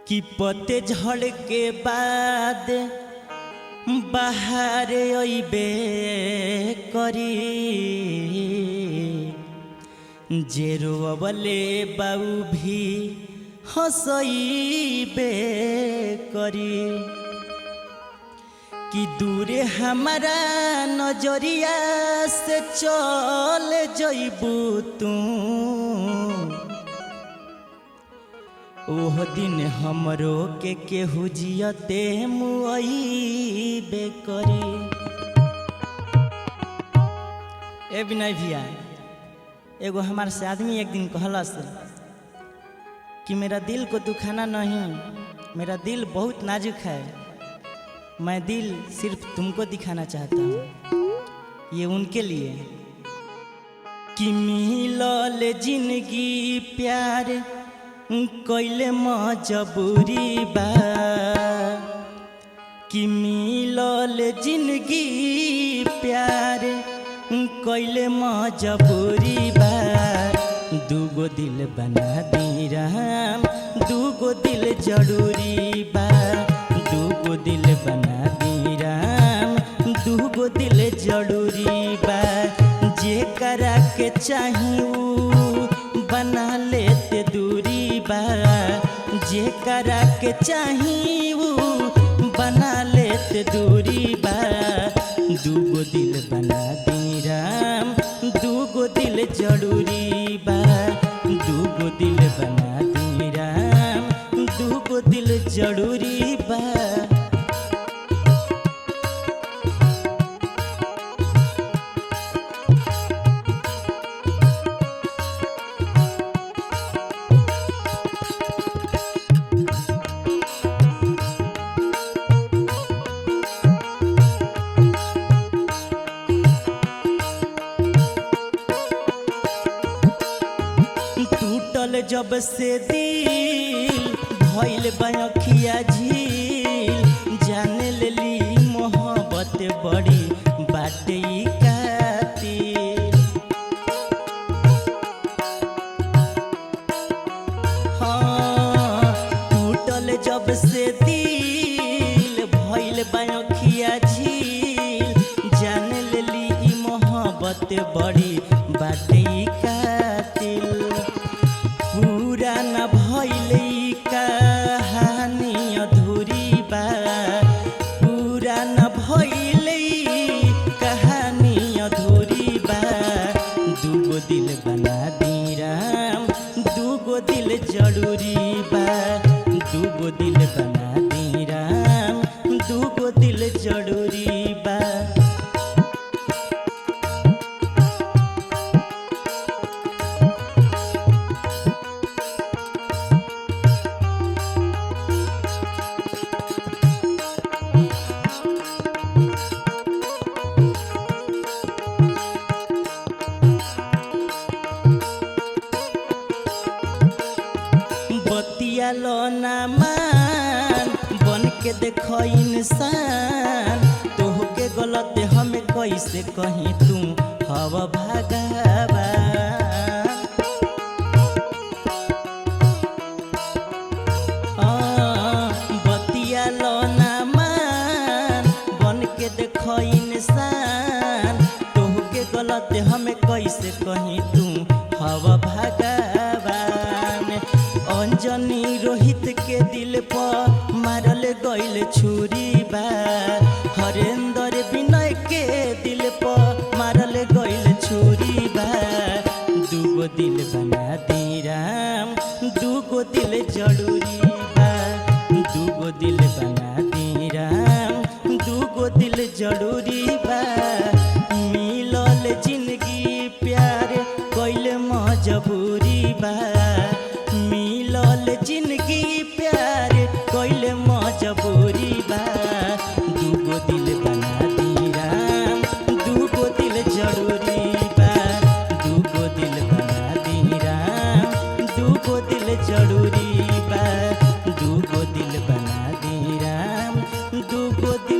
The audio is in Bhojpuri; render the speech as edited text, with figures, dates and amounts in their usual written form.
कि पते झड़ के बाद बाहर अइबे करी जे रोवले बाऊ भी हंसइबे करी कि दूरे हमारा नजरिया से चल जइबू तू ओह दिन हमरो के केहू जियते मुआइबे करी। ए विनय भैया एगो हमारे से आदमी एक दिन कहलस कि मेरा दिल को दुखाना नहीं, मेरा दिल बहुत नाजुक है, मैं दिल सिर्फ तुमको दिखाना चाहता हूँ। ये उनके लिए कि मिलल जिंदगी प्यार कैले मजबूरी बा कि मिलल जिंदगी प्यार कैले मजबूरी बा दूगो दिल बना दी राम दूगो दिल जरूरी बा दूगो दिल बना दी राम दूगो दिल जरूरी बा जे करा के चाहिए बना लेते दूरी बा जे करा के चाहिए बना लेते दूरी बा दूगो दिल बना दी राम दूगो दिल जरूरी बा दूगो दिल बना दी राम दूगो दिल जरूरी बा। जब से दिल भइल बखिया झील जाने लेली मोहब्बत बड़ी बाटे कातिल। हाँ टूटल जब से दिल भइल बखिया झील जाने लेली मोहब्बत बड़ी बाटे कातिल। पूरा न भइल कहानी अधूरी बा पूरा न भइल कहानी अधूरी बा दूगो दिल बना दी राम दूगो दिल जरूरी बा दूगो दिल बना दी राम दूगो दिल जरूरी बा। बतियालो ना मान बन के देखो इंसान तोहके गलत हमें कैसे कहीं तू हवा भगवान। बतियालो ना मान बन के देखो इंसान तोहके गलत हमें कैसे कहीं तू हवा भगवान। अंजनी रोहित के दिल पर मारल गइल छुरी बा हरेंद्र विनय के दिल पर मारल गइल छुरी बा दूगो दिल बना दी राम दूगो दिल जरूरी बा दूगो दिल बना दी राम दूगो दिल जरूरी बा मिलल जिंदगी प्यार कैले मजबूरी बा मिलल जिंदगी प्यार कैले मजबूरी बा दूगो दिल बना दी राम दूगो दिल जरूरी बा दूगो दिल बना दी राम दूगो दिल जरूरी बा दूगो दिल बना दी राम दूगो दिल